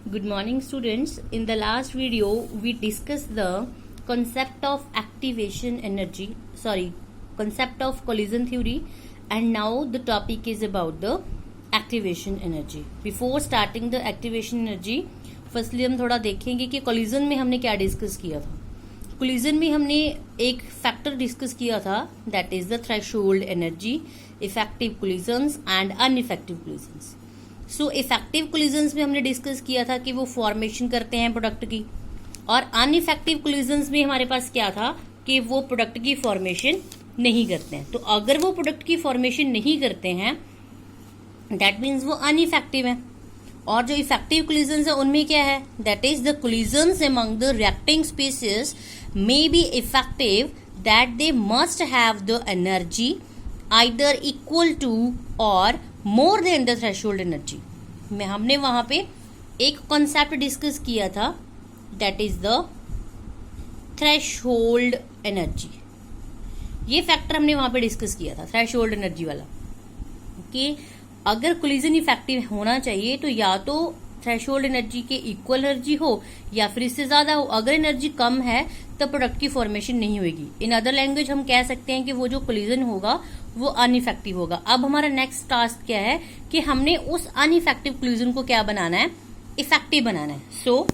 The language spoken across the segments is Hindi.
Good morning, students. In the last video, we discussed the concept of concept of collision theory, and now the topic is about the activation energy. Before starting the activation energy, firstly हम थोड़ा देखेंगे कि collision में हमने क्या डिस्कस किया था. collision में हमने एक फैक्टर डिस्कस किया था, that is the threshold energy, effective collisions and ineffective collisions. So effective collisions में हमने डिस्कस किया था कि वो फॉर्मेशन करते हैं प्रोडक्ट की, और अनइफेक्टिव कोलिजन्स में हमारे पास क्या था कि वो प्रोडक्ट की फॉर्मेशन नहीं करते हैं. तो अगर वो प्रोडक्ट की फॉर्मेशन नहीं करते हैं दैट मीन्स वो अनइफेक्टिव है. और जो इफेक्टिव कोलिजन्स है उनमें क्या है, that is the collisions among the reacting species may be effective that they must have the energy either equal to और more than the threshold energy. में हमने वहां पे एक कॉन्सेप्ट डिस्कस किया था, that is the threshold energy. ये फैक्टर हमने वहां पे डिस्कस किया था, थ्रेशोल्ड एनर्जी वाला, कि अगर कोलिजन इफेक्टिव होना चाहिए तो या तो थ्रेशोल्ड एनर्जी के इक्वल एनर्जी हो या फिर इससे ज्यादा हो. अगर एनर्जी कम है तो प्रोडक्ट की फॉर्मेशन नहीं होगी. इन अदर लैंग्वेज हम कह सकते हैं कि वो जो कोलिजन होगा वो अनइफेक्टिव होगा. अब हमारा नेक्स्ट टास्क क्या है कि हमने उस अनइफेक्टिव कोलिजन को क्या बनाना है, इफेक्टिव बनाना है. So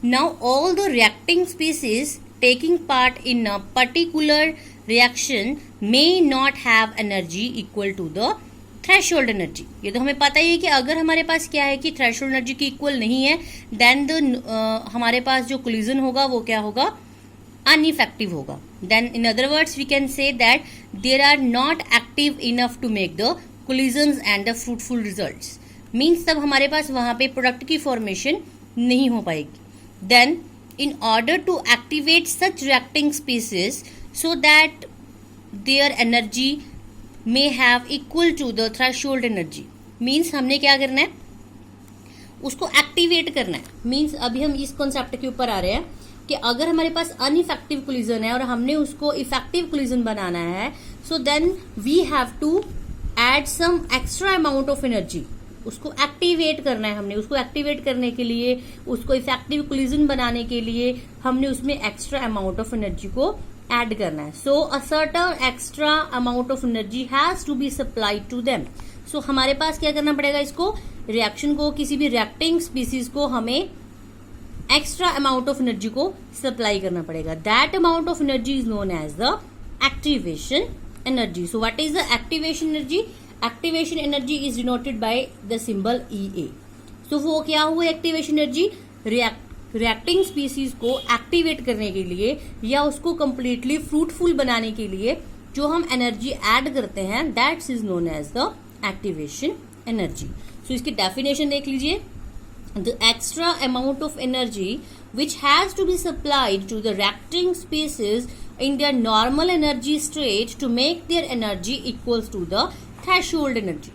now all the reacting species taking part in a particular reaction may not have energy equal to the threshold energy. ये तो हमें पता ही है कि अगर हमारे पास क्या है कि थ्रेशोल्ड एनर्जी की इक्वल नहीं है देन हमारे पास जो कोलिजन होगा वो क्या होगा, अनइफेक्टिव होगा. Then in other words we can say that there are not active enough to make the collisions and the fruitful results. Means तब हमारे पास वहां पे प्रोडक्ट की फॉर्मेशन नहीं हो पाएगी. Then in order to activate such reacting species so that their energy may have equal to the threshold energy, means हमने क्या करना है, उसको एक्टिवेट करना है. मीन्स अभी हम इस कॉन्सेप्ट के ऊपर आ रहे हैं कि अगर हमारे पास अनइफेक्टिव कोलिजन है और हमने उसको इफेक्टिव कोलिजन बनाना है, so then we have to add some extra amount of energy. उसको एक्टिवेट करना है हमने. उसको एक्टिवेट करने के लिए, उसको इफेक्टिव कोलिजन बनाने के लिए हमने उसमें एक्स्ट्रा अमाउंट ऑफ एनर्जी को ऐड करना है. So a certain extra amount of energy has to be supplied to them. So हमारे पास क्या करना पड़ेगा, इसको रिएक्शन को, किसी भी रिएक्टिंग स्पीसीज को हमें एक्स्ट्रा अमाउंट ऑफ एनर्जी को सप्लाई करना पड़ेगा. That amount of energy is known as the activation energy. So what is the activation energy? Activation energy is denoted by the symbol EA. So वो क्या हुआ एक्टिवेशन एनर्जी? रिएक्टिंग स्पीसीज को एक्टिवेट करने के लिए या उसको कंप्लीटली फ्रूटफुल बनाने के लिए जो हम एनर्जी ऐड करते हैं, that's is known as the activation energy. So इसकी डेफिनेशन देख लीजिए. The extra amount of energy which has to be supplied to the reacting species in their normal energy state to make their energy equals to the threshold energy.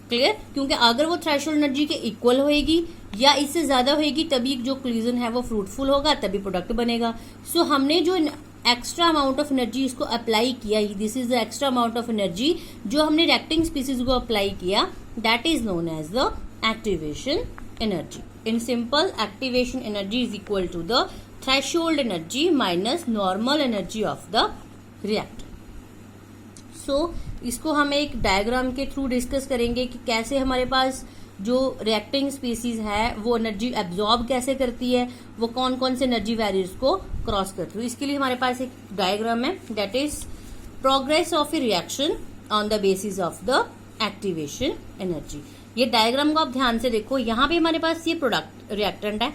Clear? क्योंकि अगर वो थ्रेशोल्ड एनर्जी के इक्वल होएगी या इससे ज्यादा होएगी तभी जो कोलिजन है वो फ्रूटफुल होगा, तभी प्रोडक्ट बनेगा. सो हमने जो एक्स्ट्रा अमाउंट ऑफ एनर्जी इसको अप्लाई किया, this is the extra amount of energy जो हमने रिएक्टिंग स्पीसीज को अप्लाई किया, that is known as the activation energy. In simple, activation energy is equal to the threshold energy minus normal energy of the reactor. So इसको हम एक डायग्राम के थ्रू डिस्कस करेंगे कि कैसे हमारे पास जो रिएक्टिंग स्पीसीज है वो एनर्जी एब्जॉर्ब कैसे करती है, वो कौन कौन से एनर्जी वैल्यूज को क्रॉस करती है. इसके लिए हमारे पास एक डायग्राम है, that is progress of A reaction on the basis of the activation energy. ये डायग्राम को आप ध्यान से देखो. यहाँ पे हमारे पास ये प्रोडक्ट रिएक्टेंट है.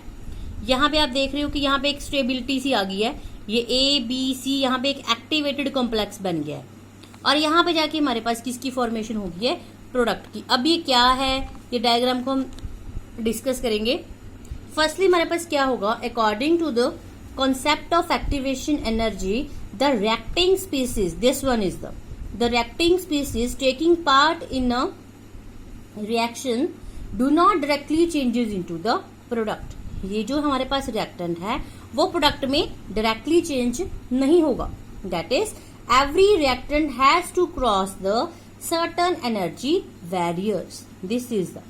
यहाँ पे आप देख रहे हो कि यहाँ पे एक स्टेबिलिटी सी आ गई है. ये ABC यहाँ पे एक एक्टिवेटेड कॉम्प्लेक्स बन गया है, और यहाँ पे जाके हमारे पास किसकी फॉर्मेशन हो गई है, प्रोडक्ट की. अब ये क्या है, ये डायग्राम को हम डिस्कस करेंगे. फर्स्टली हमारे पास क्या होगा, according to the concept of activation energy the reacting species, this one is the reacting species taking part in a reaction do not directly changes into the product. ये जो हमारे पास रिएक्टेंट है वो प्रोडक्ट में डायरेक्टली चेंज नहीं होगा. That is every reactant has to cross the certain energy barriers. This is the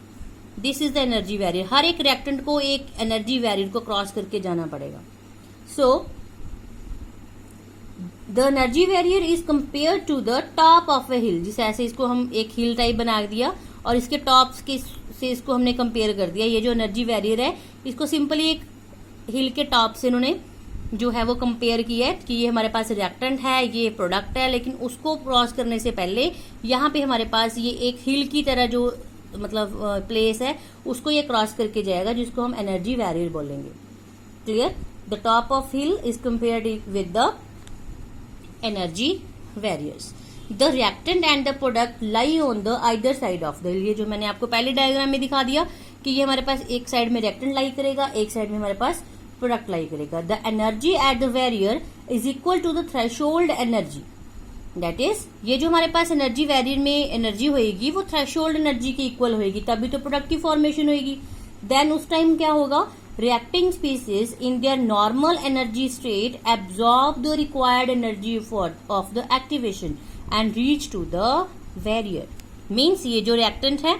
this is the energy barrier. हर एक रिएक्टेंट को एक एनर्जी बैरियर को क्रॉस करके जाना पड़ेगा। So the energy barrier is compare to the top of a hill. जिस ऐसे इसको हम एक हिल टाइप बना दिया और इसके टॉप के से इसको हमने कंपेयर कर दिया। ये जो एनर्जी बैरियर है इसको सिंपली एक हिल के टॉप से इन्होंने जो है वो कंपेयर किया है कि ये हमारे पास रिएक्टेंट है, ये प्रोडक्ट है, लेकिन उसको क्रॉस करने से पहले यहाँ पे हमारे पास ये एक हिल की तरह जो मतलब प्लेस है उसको ये क्रॉस करके जाएगा, जिसको हम एनर्जी बैरियर बोलेंगे। Clear? The top of hill is compared with the energy barriers. The reactant and the product lie on the either side of the हिल। ये जो मैंने आपको पहले डायग्राम में दिखा दिया कि ये हमारे पास एक साइड में रिएक्टेंट लाई करेगा, एक साइड में हमारे पास प्रोडक्ट लाई करेगा। The energy at the barrier is equal to the threshold energy. That is ये जो हमारे पास एनर्जी बैरियर में एनर्जी होगी वो थ्रेशोल्ड एनर्जी के इक्वल होगी, तभी तो प्रोडक्ट की फॉर्मेशन होगी। देन उस टाइम क्या होगा, reacting species in their normal energy state absorb the required energy of the activation and reach to the barrier। means ये जो reactant है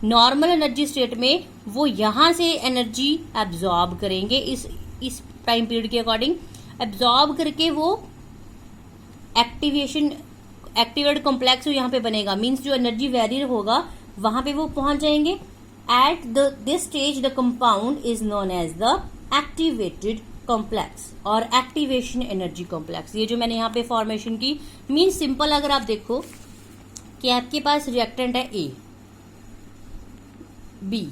नॉर्मल एनर्जी स्टेट में वो यहां से एनर्जी एब्जॉर्ब करेंगे, इस टाइम पीरियड के अकॉर्डिंग एब्जॉर्ब करके वो एक्टिवेटेड कॉम्प्लेक्स यहाँ पे बनेगा। मीन्स जो एनर्जी बैरियर होगा वहां पे वो पहुंच जाएंगे। At this stage, the compound is known as the activated complex और activation energy complex। ये जो मैंने यहाँ पे फॉर्मेशन की मीन्स सिंपल, अगर आप देखो कि आपके पास रिएक्टेंट है A, B,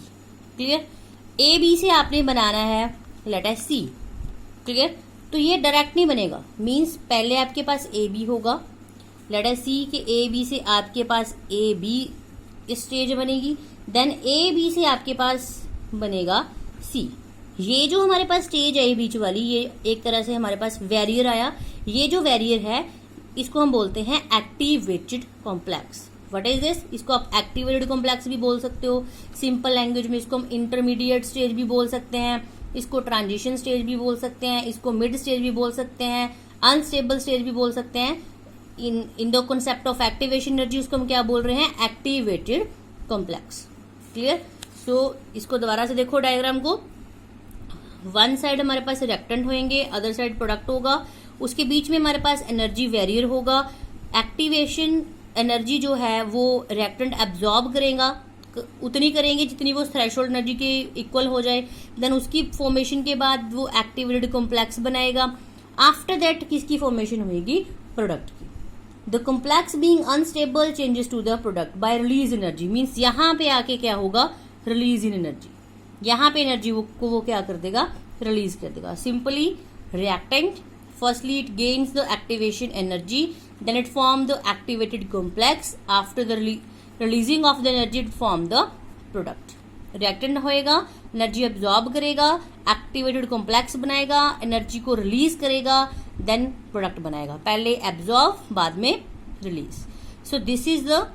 clear? A B से आपने बनाना है लेट एस C, क्लियर? तो ये डायरेक्ट नहीं बनेगा। मीन्स पहले आपके पास A B होगा, लेट एस C के A B से आपके पास A B स्टेज बनेगी, देन ए बी से आपके पास बनेगा सी। ये जो हमारे पास स्टेज है बीच वाली, ये एक तरह से हमारे पास बैरियर आया। ये जो बैरियर है इसको हम बोलते हैं activated complex. What is this? इसको आप एक्टिवेटेड कॉम्प्लेक्स भी बोल सकते हो, सिंपल लैंग्वेज में इसको हम इंटरमीडिएट स्टेज भी बोल सकते हैं, इसको ट्रांजिशन स्टेज भी बोल सकते हैं, इसको मिड स्टेज भी बोल सकते हैं, अनस्टेबल स्टेज भी बोल सकते हैं। In the concept of activation energy उसको हम क्या बोल रहे हैं? Activated complex. क्लियर? सो इसको दोबारा से देखो डायग्राम को। वन साइड हमारे पास रिएक्टेंट होंगे, अदर साइड प्रोडक्ट होगा, उसके बीच में हमारे पास एनर्जी बैरियर होगा। एक्टिवेशन एनर्जी जो है वो रिएक्टेंट एब्जॉर्ब करेगा, उतनी करेंगे जितनी वो थ्रेशोल्ड एनर्जी के इक्वल हो जाए। देन उसकी फॉर्मेशन के बाद वो एक्टिवेटेड कॉम्प्लेक्स बनाएगा। आफ्टर दैट किसकी फॉर्मेशन होगी? प्रोडक्ट की। The complex being unstable changes to the product by release energy. Means यहाँ पे आके क्या होगा? Releasing energy. यहाँ पे एनर्जी को वो क्या कर देगा? रिलीज कर देगा। Simply reactant firstly it gains the activation energy, then it form the activated complex. After the releasing of the energy it form the product. Reactant होएगा, एनर्जी एब्जॉर्ब करेगा, एक्टिवेटेड कॉम्प्लेक्स बनाएगा, एनर्जी को रिलीज करेगा, देन प्रोडक्ट बनाएगा। पहले एब्जॉर्ब, बाद में release. So this is the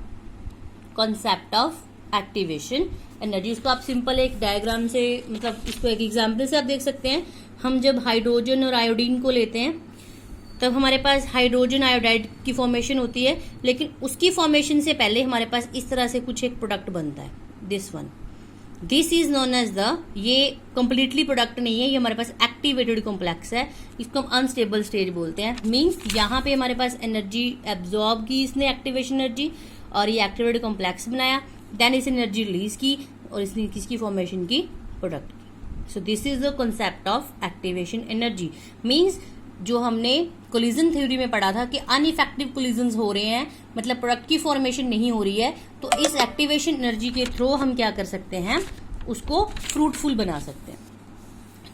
concept of activation energy. उसको आप सिंपल एक डायग्राम से, मतलब इसको एक एग्जाम्पल से आप देख सकते हैं। हम जब हाइड्रोजन और आयोडीन को लेते हैं तब हमारे पास हाइड्रोजन आयोडाइड की फॉर्मेशन होती है, लेकिन उसकी फॉर्मेशन से पहले हमारे पास इस तरह से कुछ एक प्रोडक्ट बनता है, this one. This is known as the, ये कंप्लीटली प्रोडक्ट नहीं है, ये हमारे पास एक्टिवेटेड कॉम्प्लेक्स है, इसको हम अनस्टेबल स्टेज बोलते हैं। मीन्स यहाँ पे हमारे पास एनर्जी एब्जॉर्ब की इसने, एक्टिवेशन एनर्जी, और ये एक्टिवेटेड कॉम्प्लेक्स बनाया, देन इस एनर्जी रिलीज की और इसने किसकी फॉर्मेशन की? प्रोडक्ट की। सो this is the concept of activation energy. Means जो हमने कोलिजन थ्योरी में पढ़ा था कि अनइफेक्टिव कोलिजन्स हो रहे हैं, मतलब प्रोडक्ट की फॉर्मेशन नहीं हो रही है, तो इस एक्टिवेशन एनर्जी के थ्रू हम क्या कर सकते हैं? उसको फ्रूटफुल बना सकते हैं।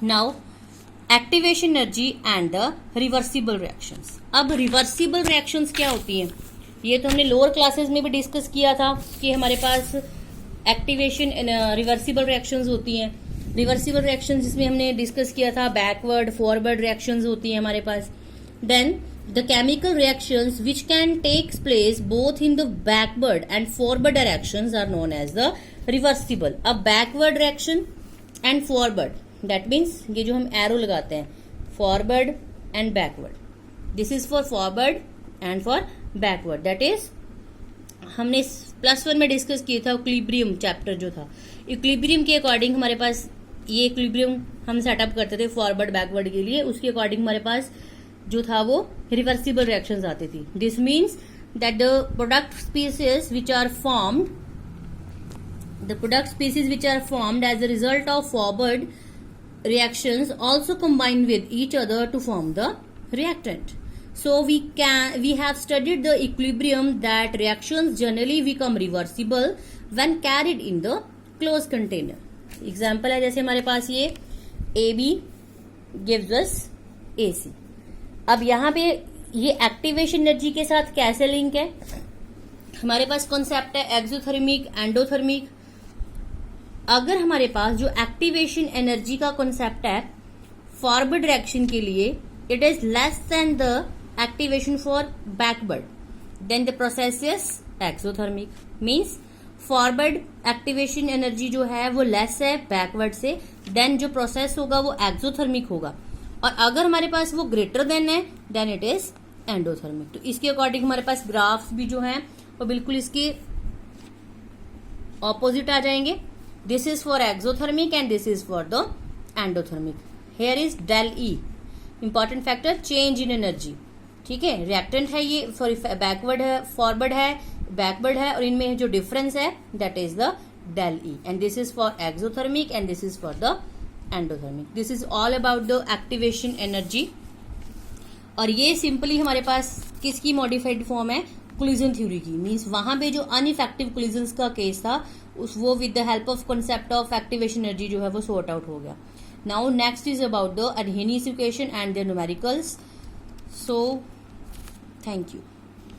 Now activation energy and the reversible reactions. अब रिवर्सिबल रिएक्शंस क्या होती हैं? ये तो हमने लोअर क्लासेस में भी डिस्कस किया था कि हमारे पास एक्टिवेशन रिवर्सिबल रिएक्शंस होती हैं। रिवर्सिबल रिएक्शन जिसमें हमने डिस्कस किया था बैकवर्ड फॉरवर्ड रिएक्शंस होती हैं हमारे पास। Then the chemical reactions which can takes place both in the backward and forward directions are known as the reversible. अब backward reaction and forward, that means ये जो हम एरो लगाते हैं forward and backward, this is for forward and for backward. That is हमने +1 में डिस्कस किया था इक्विलिब्रियम चैप्टर जो था। इक्विलिब्रियम के अकॉर्डिंग हमारे पास ये इक्विलिब्रियम हम सेटअप करते थे फॉरवर्ड बैकवर्ड के लिए, उसके अकॉर्डिंग हमारे पास जो था वो रिवर्सिबल रिएक्शंस आती थी। This means that the product species which are formed as a result of forward reactions also combine with each other to form the reactant. So we have studied the equilibrium that reactions generally become reversible when carried in the closed container. Example है जैसे हमारे पास ये AB gives us AC. अब यहाँ पे ये एक्टिवेशन एनर्जी के साथ कैसे लिंक है? हमारे पास कॉन्सेप्ट है एक्सोथर्मिक, एंडोथर्मिक। अगर हमारे पास जो एक्टिवेशन एनर्जी का कॉन्सेप्ट है फॉरवर्ड रिएक्शन के लिए, it is less than the activation for backward, then the process is exothermic. Means forward activation energy जो है वो लेस है बैकवर्ड से, देन जो प्रोसेस होगा वो एक्सोथर्मिक होगा। और अगर हमारे पास वो ग्रेटर देन है देन इट इज एंडोथर्मिक। तो इसके अकॉर्डिंग हमारे पास ग्राफ्स भी जो हैं वो बिल्कुल इसके ऑपोजिट आ जाएंगे। This is for exothermic and this is for the endothermic. Here is del E, important factor change in energy. ठीक है, रिएक्टेंट है ये, सॉरी बैकवर्ड है, फॉरवर्ड है, बैकवर्ड है, और इनमें जो डिफरेंस है that is the del E. And this is for exothermic and this is for the endothermic. This is all about the activation energy. और ये सिंपली हमारे पास किसकी मॉडिफाइड फॉर्म है? कोलिजन थ्योरी की। मीन्स वहां पे जो अनइफेक्टिव कोलिजन्स का केस था वो with the help of concept of activation energy जो है वो सॉर्ट आउट हो गया। Now next is about the Arrhenius equation and the numericals. So thank you.